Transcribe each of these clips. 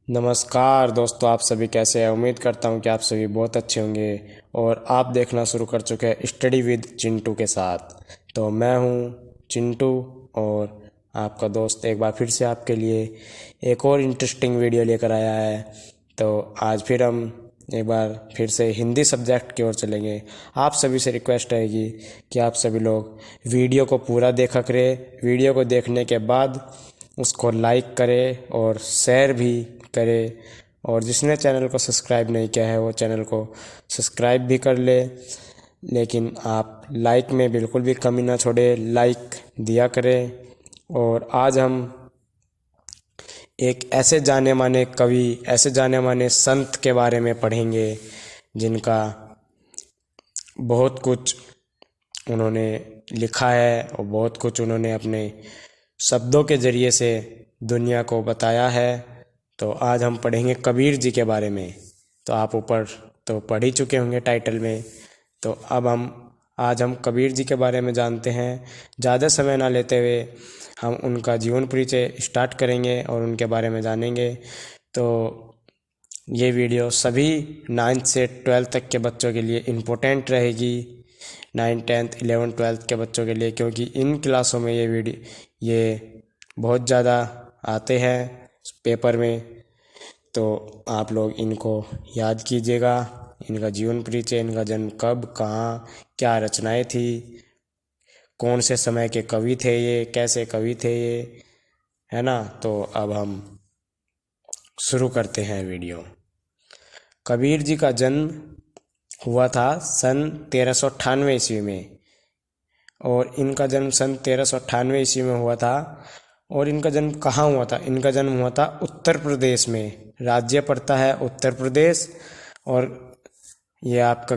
नमस्कार दोस्तों, आप सभी कैसे हैं। उम्मीद करता हूं कि आप सभी बहुत अच्छे होंगे और आप देखना शुरू कर चुके हैं स्टडी विद चिंटू के साथ। तो मैं हूं चिंटू और आपका दोस्त एक बार फिर से आपके लिए एक और इंटरेस्टिंग वीडियो लेकर आया है। तो आज फिर हम एक बार फिर से हिंदी सब्जेक्ट की ओर चलेंगे। आप सभी से रिक्वेस्ट रहेगी कि आप सभी लोग वीडियो को पूरा देखा करें। वीडियो को देखने के बाद उसको लाइक करें और शेयर भी करें, और जिसने चैनल को सब्सक्राइब नहीं किया है वो चैनल को सब्सक्राइब भी कर ले। लेकिन आप लाइक में बिल्कुल भी कमी ना छोड़े, लाइक दिया करें। और आज हम एक ऐसे जाने माने कवि, ऐसे जाने माने संत के बारे में पढ़ेंगे जिनका बहुत कुछ उन्होंने लिखा है और बहुत कुछ उन्होंने अपने शब्दों के ज़रिए से दुनिया को बताया है। तो आज हम पढ़ेंगे कबीर जी के बारे में। तो आप ऊपर तो पढ़ ही चुके होंगे टाइटल में। तो अब आज हम कबीर जी के बारे में जानते हैं। ज़्यादा समय ना लेते हुए हम उनका जीवन परिचय स्टार्ट करेंगे और उनके बारे में जानेंगे। तो ये वीडियो सभी 9th से 12th तक के बच्चों के लिए इम्पोर्टेंट रहेगी। 9, 10th, 11, 12th के बच्चों के लिए, क्योंकि इन क्लासों में ये बहुत ज़्यादा आते हैं पेपर में। तो आप लोग इनको याद कीजिएगा। इनका जीवन परिचय, इनका जन्म कब, कहाँ, क्या रचनाएं थी, कौन से समय के कवि थे ये, कैसे कवि थे ये, है ना। तो अब हम शुरू करते हैं वीडियो। कबीर जी का जन्म हुआ था सन 1398 ईस्वी में, और इनका जन्म सन 1398 ईस्वी में हुआ था। और इनका जन्म कहाँ हुआ था? इनका जन्म हुआ था उत्तर प्रदेश में। राज्य पड़ता है उत्तर प्रदेश, और ये आपका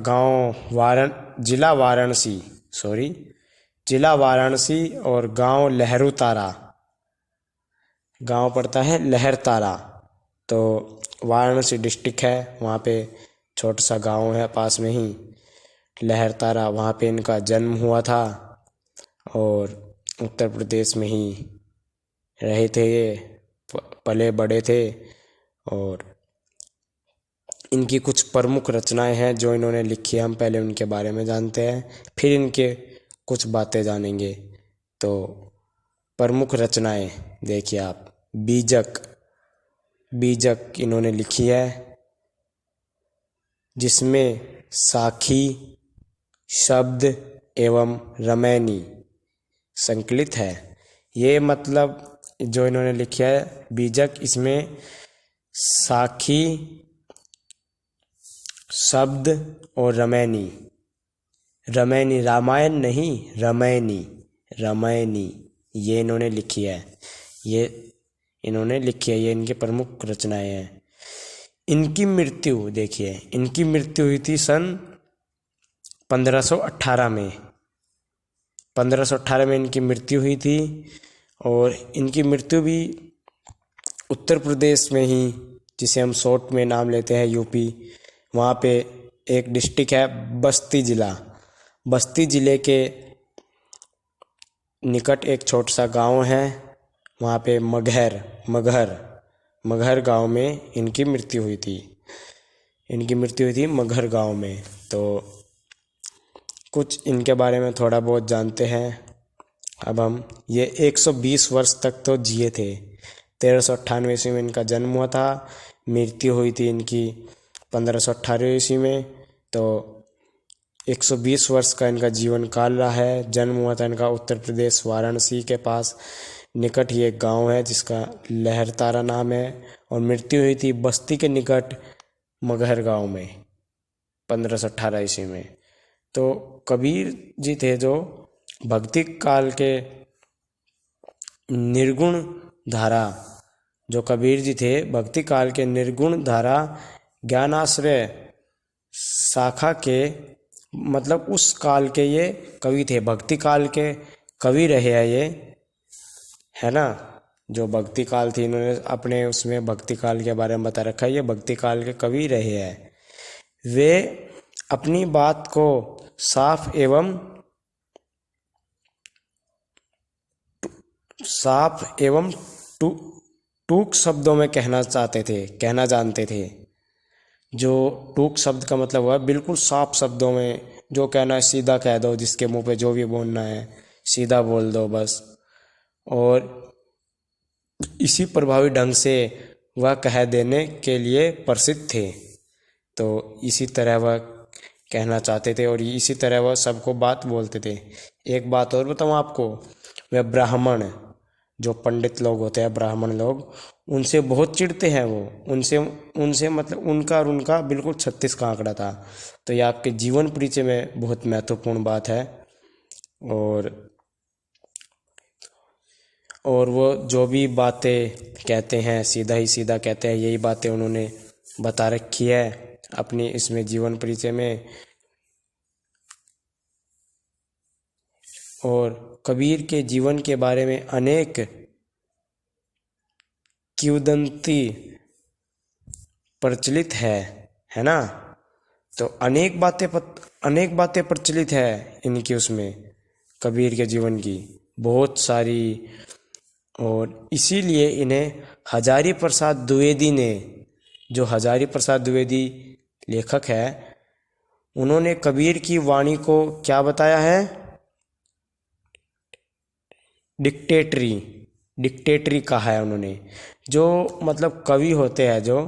जिला वाराणसी और गांव लहरू तारा। गांव पड़ता है लहर तारा। तो वाराणसी डिस्ट्रिक्ट है, वहाँ पे छोटा सा गांव है पास में ही, लहर तारा। वहाँ पे इनका जन्म हुआ था और उत्तर प्रदेश में ही रहे थे ये, पले बड़े थे। और इनकी कुछ प्रमुख रचनाएं हैं जो इन्होंने लिखी है। हम पहले उनके बारे में जानते हैं, फिर इनके कुछ बातें जानेंगे। तो प्रमुख रचनाएं देखिए आप। बीजक, बीजक इन्होंने लिखी है, जिसमें साखी शब्द एवं रमैनी संकलित है। ये मतलब जो इन्होंने लिखा है बीजक, इसमें साखी शब्द और रमैनी, रमैनी रामायण नहीं, रमैनी, रमैनी, ये इन्होंने लिखी है। ये इनकी प्रमुख रचनाएं हैं। इनकी मृत्यु देखिए, इनकी मृत्यु हुई थी सन 1518 में। 1518 में इनकी मृत्यु हुई थी। और इनकी मृत्यु भी उत्तर प्रदेश में ही, जिसे हम शॉर्ट में नाम लेते हैं यूपी, वहाँ पे एक डिस्ट्रिक्ट है बस्ती ज़िला। बस्ती ज़िले के निकट एक छोटा सा गांव है, वहाँ पे मगहर गांव में इनकी मृत्यु हुई थी। मगहर गांव में। तो कुछ इनके बारे में थोड़ा बहुत जानते हैं। अब हम ये 120 वर्ष तक तो जिए थे। 1398 ईस्वी में इनका जन्म हुआ था, मृत्यु हुई थी इनकी 1518 ईस्वी में। तो 120 वर्ष का इनका जीवन काल रहा है। जन्म हुआ था इनका उत्तर प्रदेश वाराणसी के पास निकट ही एक गांव है जिसका लहरतारा नाम है, और मृत्यु हुई थी बस्ती के निकट मगहर गांव में 1518 ईस्वी में। तो कबीर जी थे जो भक्ति काल के निर्गुण धारा, जो कबीर जी थे भक्ति काल के निर्गुण धारा ज्ञानाश्रय शाखा के, मतलब उस काल के ये कवि थे। भक्ति काल के कवि रहे हैं ये, है ना। जो भक्ति काल थी, इन्होंने अपने उसमें भक्ति काल के बारे में बता रखा है। ये भक्ति काल के कवि रहे हैं। वे अपनी बात को साफ एवं टूक शब्दों में कहना चाहते थे, कहना जानते थे। जो टूक शब्द का मतलब हुआ बिल्कुल साफ शब्दों में, जो कहना है सीधा कह दो, जिसके मुंह पे जो भी बोलना है सीधा बोल दो बस। और इसी प्रभावी ढंग से वह कह देने के लिए प्रसिद्ध थे। तो इसी तरह वह कहना चाहते थे और इसी तरह वह सबको बात बोलते थे। एक बात और बताऊँ आपको, वह ब्राह्मण, जो पंडित लोग होते हैं ब्राह्मण लोग, उनसे बहुत चिढ़ते हैं वो। उनसे उनसे मतलब उनका और उनका बिल्कुल 36 का आंकड़ा था। तो ये आपके जीवन परिचय में बहुत महत्वपूर्ण बात है। और वो जो भी बातें कहते हैं सीधा ही सीधा कहते हैं, यही बातें उन्होंने बता रखी है अपनी इसमें जीवन परिचय में। और कबीर के जीवन के बारे में अनेक किंवदंती प्रचलित है ना। तो अनेक बातें प्रचलित है इनकी, उसमें कबीर के जीवन की बहुत सारी। और इसीलिए इन्हें हजारी प्रसाद द्विवेदी ने, जो हजारी प्रसाद द्विवेदी लेखक है, उन्होंने कबीर की वाणी को क्या बताया है? डिक्टेटरी कहा है उन्होंने। जो मतलब कवि होते हैं, जो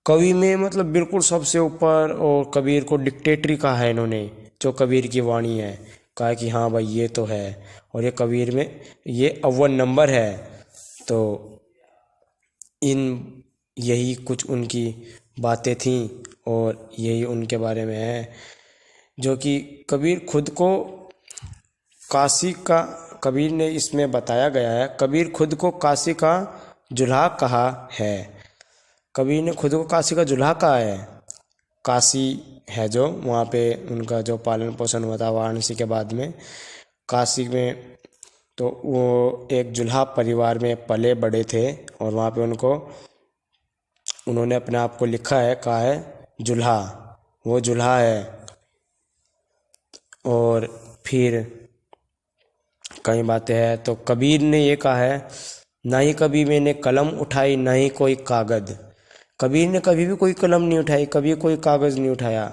कवि में मतलब बिल्कुल सबसे ऊपर, और कबीर को डिक्टेटरी कहा है इन्होंने। जो कबीर की वाणी है, कहा कि हाँ भाई ये तो है, और ये कबीर में ये अव्वल नंबर है। तो यही कुछ उनकी बातें थीं और यही उनके बारे में है। जो कि कबीर खुद को काशी का, कबीर ने इसमें बताया गया है, कबीर खुद को काशी का जुल्हा कहा है। कबीर ने खुद को काशी का जुल्हा कहा है। काशी है जो, वहाँ पे उनका जो पालन पोषण हुआ था वाराणसी के बाद में, काशी में। तो वो एक जुल्हा परिवार में पले बड़े थे और वहाँ पे उन्होंने अपने आप को लिखा है, कहा है जुल्हा, वो जुल्हा है। और फिर कई बातें हैं। तो कबीर ने ये कहा है, ना ही कभी मैंने कलम उठाई ना ही कोई कागज। कबीर ने कभी भी कोई कलम नहीं उठाई, कभी कोई कागज़ नहीं उठाया।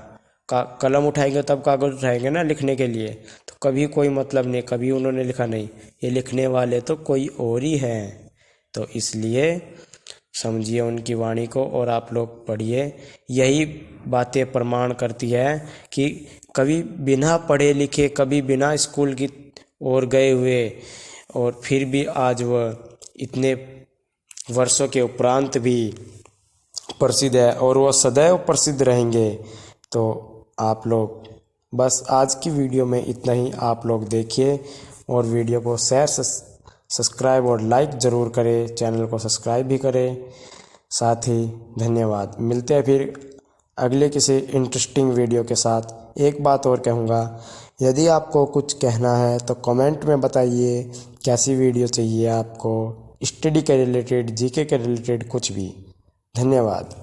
कलम उठाएंगे तब कागज़ उठाएंगे ना लिखने के लिए। तो कभी कोई मतलब नहीं, कभी उन्होंने लिखा नहीं। ये लिखने वाले तो कोई और ही हैं। तो इसलिए समझिए उनकी वाणी को और आप लोग पढ़िए। यही बातें प्रमाण करती है कि कभी बिना पढ़े लिखे, कभी बिना स्कूल की ओर गए हुए, और फिर भी आज वह इतने वर्षों के उपरांत भी प्रसिद्ध है और वह सदैव प्रसिद्ध रहेंगे। तो आप लोग बस आज की वीडियो में इतना ही आप लोग देखिए, और वीडियो को शेयर, सब्सक्राइब और लाइक ज़रूर करें, चैनल को सब्सक्राइब भी करें। साथ ही धन्यवाद। मिलते हैं फिर अगले किसी इंटरेस्टिंग वीडियो के साथ। एक बात और कहूँगा, यदि आपको कुछ कहना है तो कमेंट में बताइए कैसी वीडियो चाहिए आपको, स्टडी के रिलेटेड, जीके के रिलेटेड, कुछ भी। धन्यवाद।